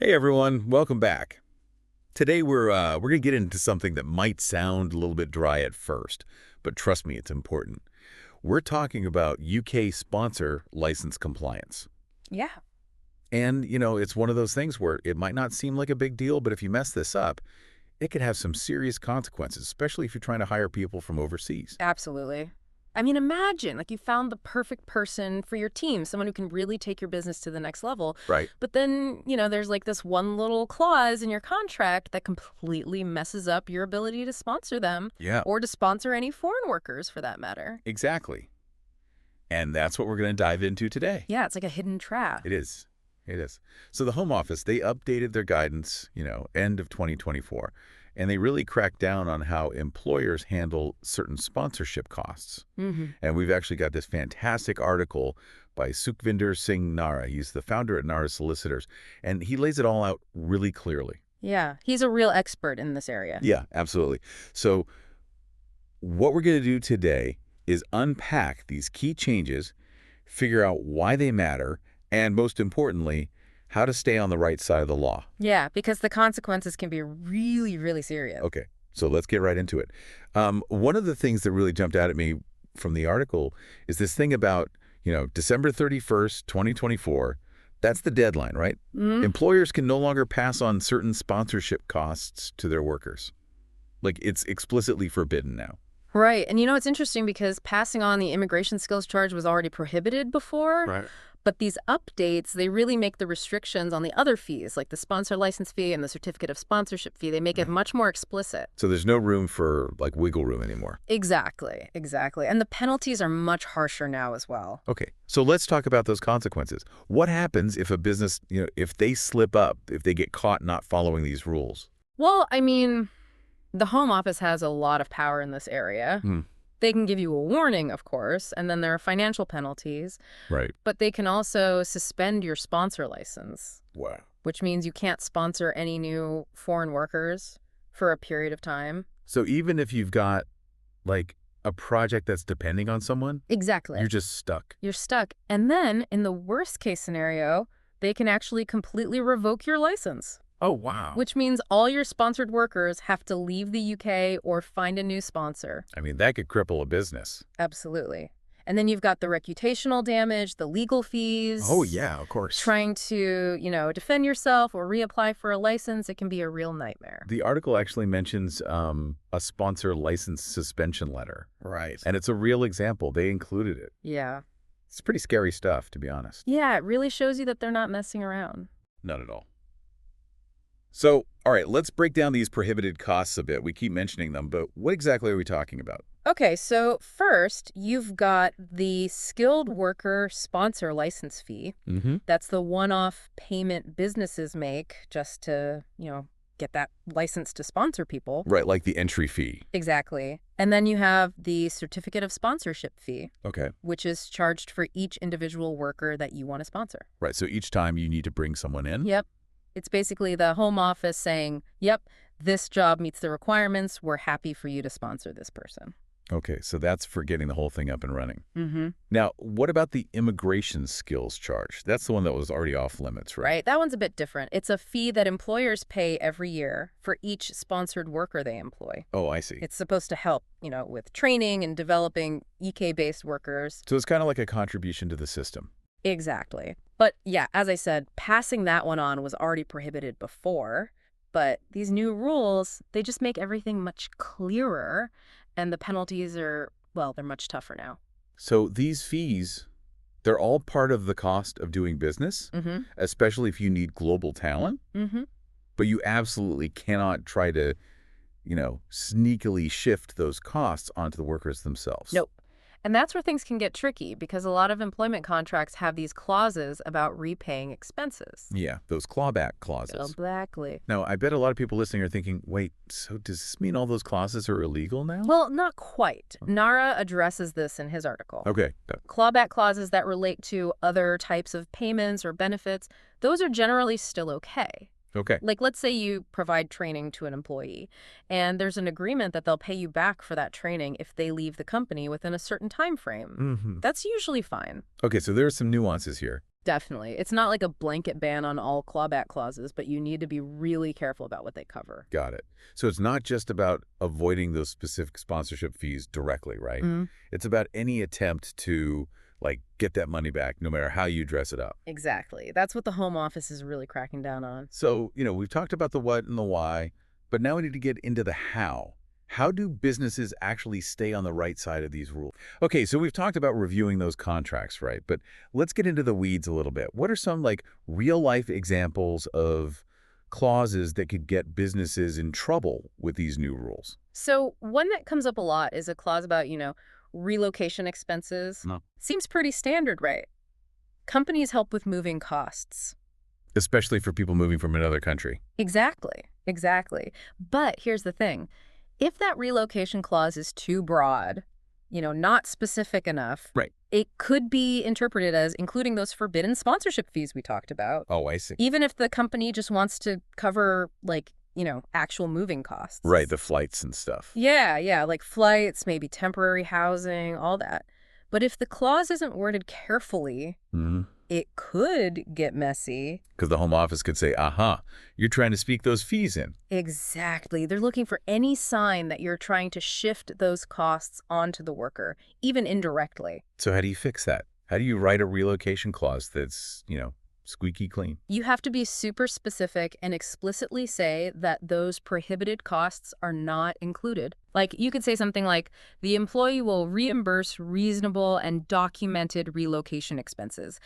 Hey everyone, welcome back. Today we're going to get into something that might sound a little bit dry at first, but trust me, it's important. We're talking about UK sponsor license compliance. Yeah, And, it's one of those things where it might not seem like a big deal, but if you mess this up, it could have some serious consequences, especially if you're trying to hire people from overseas. absolutely. I mean, imagine you found the perfect person for your team, someone who can really take your business to the next level. Right. But then, there's this one little clause in your contract that completely messes up your ability to sponsor them Yeah, or to sponsor any foreign workers for that matter. exactly. And that's what we're going to dive into today. Yeah, it's like a hidden trap. It is. It is. So the Home Office, they updated their guidance, end of 2024, and they really cracked down on how employers handle certain sponsorship costs. Mm-hmm. And we've actually got this fantastic article by Sukhvinder Singh NARA. He's the founder at NARA Solicitors, and he lays it all out really clearly. Yeah, he's a real expert in this area. Yeah, absolutely. So what we're going to do today is unpack these key changes, figure out why they matter, and most importantly, how to stay on the right side of the law. Yeah, because the consequences can be really, really serious. Okay, so let's get right into it. One of the things that really jumped out at me from the article is this thing about, December 31st, 2024. That's the deadline, right? Mm-hmm. Employers can no longer pass on certain sponsorship costs to their workers. Like, it's explicitly forbidden now. Right. And it's interesting because passing on the immigration skills charge was already prohibited before. Right. But these updates, they really make the restrictions on the other fees, like the sponsor license fee and the certificate of sponsorship fee, they make it much more explicit. So there's no room for, wiggle room anymore. Exactly, exactly. And the penalties are much harsher now as well. Okay, so let's talk about those consequences. What happens if a business, if they slip up, if they get caught not following these rules? Well, I mean, the Home Office has a lot of power in this area. They can give you a warning, of course, and then there are financial penalties. Right. But they can also suspend your sponsor license, Wow. which means you can't sponsor any new foreign workers for a period of time. So even if you've got, a project that's depending on someone, Exactly. you're just stuck. You're stuck. And then, in the worst case scenario, they can actually completely revoke your license. Oh, wow. Which means all your sponsored workers have to leave the UK or find a new sponsor. I mean, that could cripple a business. Absolutely. And then you've got the reputational damage, the legal fees. Oh, yeah, of course. Trying to, defend yourself or reapply for a license, it can be a real nightmare. The article actually mentions a sponsor license suspension letter. Right. And it's a real example. They included it. Yeah. It's pretty scary stuff, to be honest. Yeah, it really shows you that they're not messing around. Not at all. So, all right, let's break down these prohibited costs a bit. We keep mentioning them, but what exactly are we talking about? Okay, so first, you've got the skilled worker sponsor license fee. Mm-hmm. That's the one-off payment businesses make just to, get that license to sponsor people. Right, like the entry fee. Exactly. And then you have the certificate of sponsorship fee, Okay. which is charged for each individual worker that you want to sponsor. Right, so each time you need to bring someone in? Yep. It's basically the Home Office saying, yep, this job meets the requirements. We're happy for you to sponsor this person. Okay, so that's for getting the whole thing up and running. Mm-hmm. Now, what about the immigration skills charge? That's the one that was already off limits, right? Right. That one's a bit different. It's a fee that employers pay every year for each sponsored worker they employ. Oh, I see. It's supposed to help, with training and developing UK-based workers. So it's kind of like a contribution to the system. Exactly. But yeah, as I said, passing that one on was already prohibited before. But these new rules, they just make everything much clearer. And the penalties are, well, they're much tougher now. So these fees, they're all part of the cost of doing business, Mm-hmm. especially if you need global talent. Mm-hmm. But you absolutely cannot try to, sneakily shift those costs onto the workers themselves. Nope. And that's where things can get tricky because a lot of employment contracts have these clauses about repaying expenses. Yeah, those clawback clauses. Exactly. Now, I bet a lot of people listening are thinking, wait, so does this mean all those clauses are illegal now? Well, not quite. NARA addresses this in his article. Okay. Clawback clauses that relate to other types of payments or benefits, those are generally still okay. Okay. Like, let's say you provide training to an employee, and there's an agreement that they'll pay you back for that training if they leave the company within a certain time frame. Mm-hmm. That's usually fine. Okay, so there are some nuances here. Definitely. It's not like a blanket ban on all clawback clauses, but you need to be really careful about what they cover. Got it. So it's not just about avoiding those specific sponsorship fees directly, right? Mm, It's about any attempt to, like, get that money back, no matter how you dress it up. exactly. That's what the Home Office is really cracking down on. So, we've talked about the what and the why, but now we need to get into the how. How do businesses actually stay on the right side of these rules? Okay, so we've talked about reviewing those contracts, right? But let's get into the weeds a little bit. What are some, like, real-life examples of clauses that could get businesses in trouble with these new rules? So one that comes up a lot is a clause about, relocation expenses. No. Seems pretty standard, right? Companies help with moving costs. Especially for people moving from another country. Exactly, exactly. But here's the thing. If that relocation clause is too broad, not specific enough, Right. it could be interpreted as including those forbidden sponsorship fees we talked about, Oh, I see. even if the company just wants to cover, like, actual moving costs. Right, the flights and stuff. Yeah, yeah, like flights, maybe temporary housing, all that. But if the clause isn't worded carefully, it could get messy. Because the Home Office could say, aha, you're trying to speak those fees in. Exactly. They're looking for any sign that you're trying to shift those costs onto the worker, even indirectly. So how do you fix that? How do you write a relocation clause that's, squeaky clean? You have to be super specific and explicitly say that those prohibited costs are not included. Like, you could say something like, the employee will reimburse reasonable and documented relocation expenses,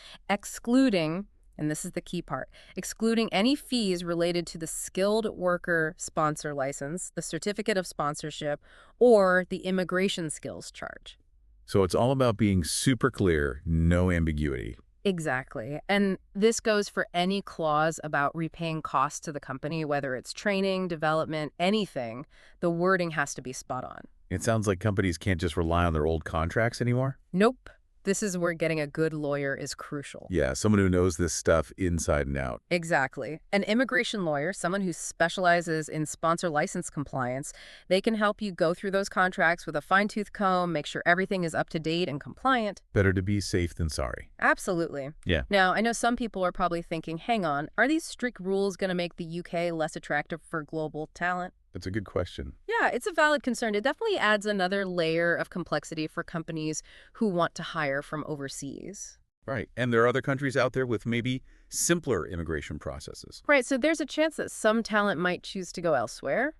excluding, and this is the key part, excluding any fees related to the skilled worker sponsor license, the certificate of sponsorship, or the immigration skills charge. So it's all about being super clear, no ambiguity. Exactly. And this goes for any clause about repaying costs to the company, whether it's training, development, anything. The wording has to be spot on. It sounds like companies can't just rely on their old contracts anymore. Nope. This is where getting a good lawyer is crucial. Yeah, someone who knows this stuff inside and out. Exactly. An immigration lawyer, someone who specializes in sponsor license compliance, they can help you go through those contracts with a fine-tooth comb, make sure everything is up to date and compliant. Better to be safe than sorry. Absolutely. Yeah. Now, I know some people are probably thinking, hang on, are these strict rules going to make the UK less attractive for global talent? That's a good question. Yeah, it's a valid concern. It definitely adds another layer of complexity for companies who want to hire from overseas. Right. And there are other countries out there with maybe simpler immigration processes. Right, so there's a chance that some talent might choose to go elsewhere.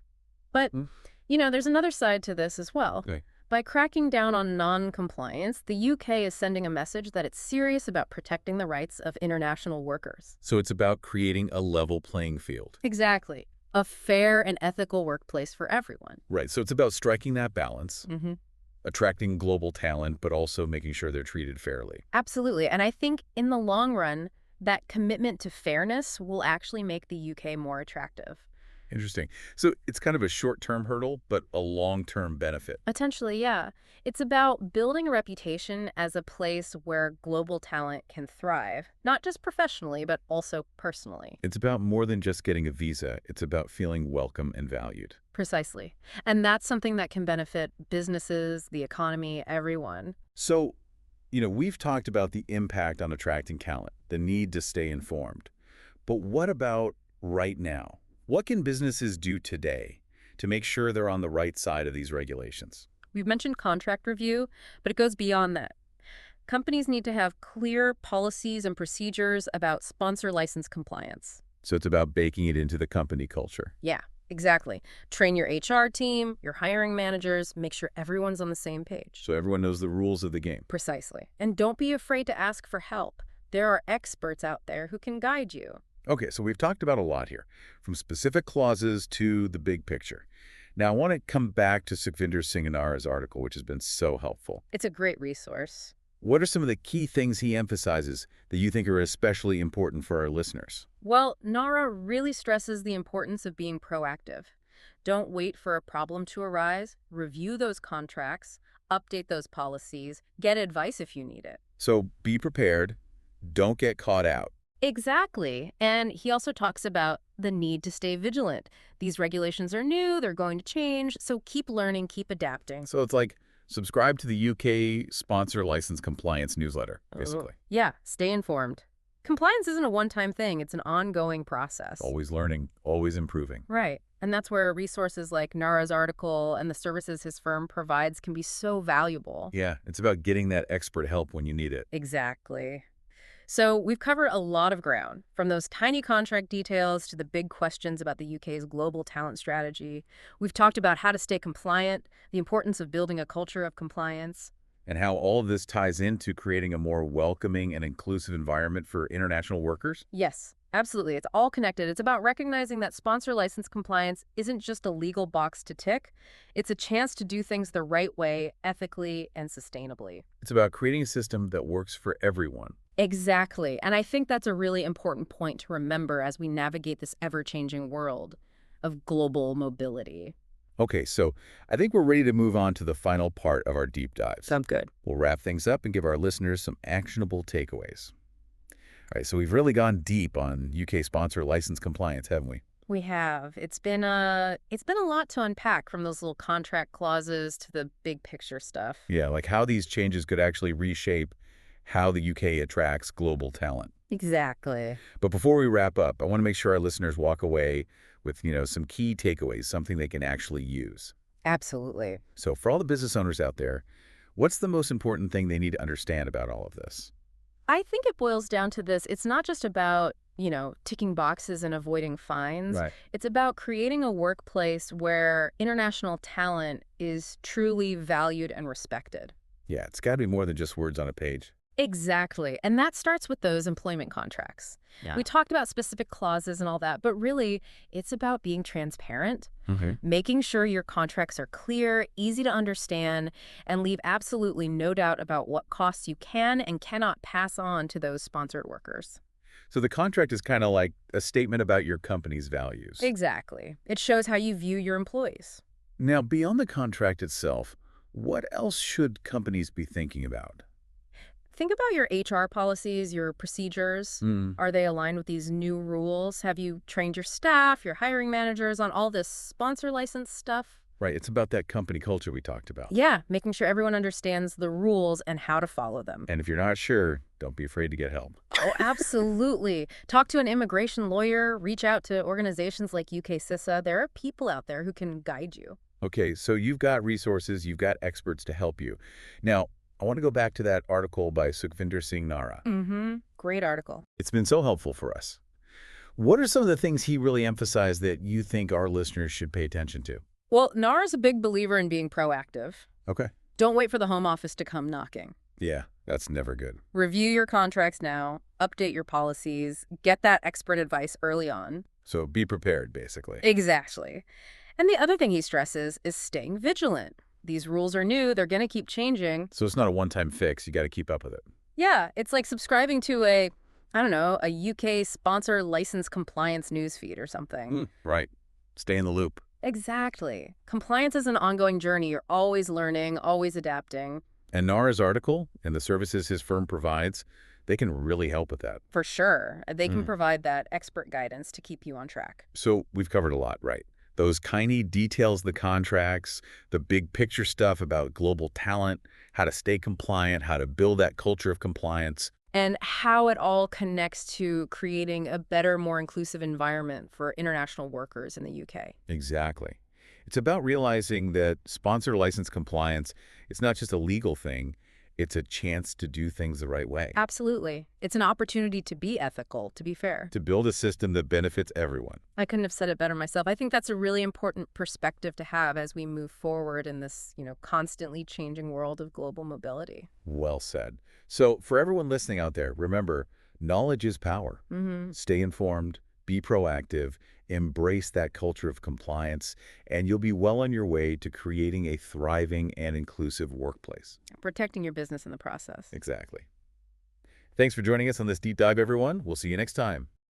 But, Hmm. there's another side to this as well. Okay. By cracking down on non-compliance, the UK is sending a message that it's serious about protecting the rights of international workers. So it's about creating a level playing field. Exactly. A fair and ethical workplace for everyone. Right. So it's about striking that balance, Mm-hmm. attracting global talent, but also making sure they're treated fairly. Absolutely. And I think in the long run, that commitment to fairness will actually make the UK more attractive. Interesting. So it's kind of a short-term hurdle, but a long-term benefit. Potentially, yeah. It's about building a reputation as a place where global talent can thrive, not just professionally, but also personally. It's about more than just getting a visa. It's about feeling welcome and valued. Precisely. And that's something that can benefit businesses, the economy, everyone. So, we've talked about the impact on attracting talent, the need to stay informed. But what about right now? What can businesses do today to make sure they're on the right side of these regulations? We've mentioned contract review, but it goes beyond that. Companies need to have clear policies and procedures about sponsor license compliance. So it's about baking it into the company culture. Yeah, exactly. Train your HR team, your hiring managers, make sure everyone's on the same page. So everyone knows the rules of the game. Precisely. And don't be afraid to ask for help. There are experts out there who can guide you. Okay, so we've talked about a lot here, from specific clauses to the big picture. Now, I want to come back to Sukhvinder Singh and NARA's article, which has been so helpful. It's a great resource. What are some of the key things he emphasizes that you think are especially important for our listeners? Well, NARA really stresses the importance of being proactive. Don't wait for a problem to arise. Review those contracts, update those policies, get advice if you need it. So be prepared. Don't get caught out. Exactly. And he also talks about the need to stay vigilant. These regulations are new, they're going to change, so keep learning, keep adapting. So it's like subscribe to the UK Sponsor License Compliance newsletter, basically. Yeah, stay informed. Compliance isn't a one-time thing. It's an ongoing process. Always learning, always improving. Right. And that's where resources like NARA's article and the services his firm provides can be so valuable. Yeah, it's about getting that expert help when you need it. Exactly. So we've covered a lot of ground, from those tiny contract details to the big questions about the UK's global talent strategy. We've talked about how to stay compliant, the importance of building a culture of compliance. And how all of this ties into creating a more welcoming and inclusive environment for international workers? Yes, absolutely. It's all connected. It's about recognizing that sponsor license compliance isn't just a legal box to tick. It's a chance to do things the right way, ethically and sustainably. It's about creating a system that works for everyone. Exactly. And I think that's a really important point to remember as we navigate this ever-changing world of global mobility. Okay, so I think we're ready to move on to the final part of our deep dives. Sounds good. We'll wrap things up and give our listeners some actionable takeaways. All right, so we've really gone deep on UK sponsor license compliance, haven't we? We have. It's been a lot to unpack, from those little contract clauses to the big picture stuff. Yeah, like how these changes could actually reshape how the UK attracts global talent. Exactly. But before we wrap up, I want to make sure our listeners walk away with, some key takeaways, something they can actually use. Absolutely. So for all the business owners out there, what's the most important thing they need to understand about all of this? I think it boils down to this. It's not just about, ticking boxes and avoiding fines. Right. It's about creating a workplace where international talent is truly valued and respected. Yeah, it's got to be more than just words on a page. Exactly. And that starts with those employment contracts. Yeah. We talked about specific clauses and all that, but really, it's about being transparent, making sure your contracts are clear, easy to understand, and leave absolutely no doubt about what costs you can and cannot pass on to those sponsored workers. So the contract is kind of like a statement about your company's values. Exactly. It shows how you view your employees. Now, beyond the contract itself, what else should companies be thinking about? Think about your HR policies, your procedures. Mm, Are they aligned with these new rules? Have you trained your staff, your hiring managers on all this sponsor license stuff? right, it's about that company culture we talked about. Yeah, making sure everyone understands the rules and how to follow them. And if you're not sure, don't be afraid to get help. Oh, absolutely. Talk to an immigration lawyer, reach out to organizations like UK CISA. There are people out there who can guide you. Okay, so you've got resources, you've got experts to help you. Now, I want to go back to that article by Sukhvinder Singh Nara. Great article. It's been so helpful for us. What are some of the things he really emphasized that you think our listeners should pay attention to? Well, NARA's a big believer in being proactive. Okay. Don't wait for the Home Office to come knocking. Yeah, that's never good. Review your contracts now, update your policies, get that expert advice early on. So be prepared, basically. Exactly. And the other thing he stresses is staying vigilant. These rules are new, they're going to keep changing. So it's not a one-time fix. You got to keep up with it. Yeah, it's like subscribing to a UK sponsor license compliance newsfeed or something. Right. Stay in the loop. Exactly. Compliance is an ongoing journey. You're always learning, always adapting. And NARA's article and the services his firm provides, they can really help with that. For sure. They can provide that expert guidance to keep you on track. So we've covered a lot, right? Those tiny details, the contracts, the big picture stuff about global talent, how to stay compliant, how to build that culture of compliance. And how it all connects to creating a better, more inclusive environment for international workers in the UK. Exactly. It's about realizing that sponsor license compliance, it's not just a legal thing, it's a chance to do things the right way. Absolutely. It's an opportunity to be ethical, to be fair. To build a system that benefits everyone. I couldn't have said it better myself. I think that's a really important perspective to have as we move forward in this, constantly changing world of global mobility. Well said. So for everyone listening out there, remember, knowledge is power. Stay informed, be proactive, embrace that culture of compliance, and you'll be well on your way to creating a thriving and inclusive workplace. Protecting your business in the process. Exactly. Thanks for joining us on this deep dive, everyone. We'll see you next time.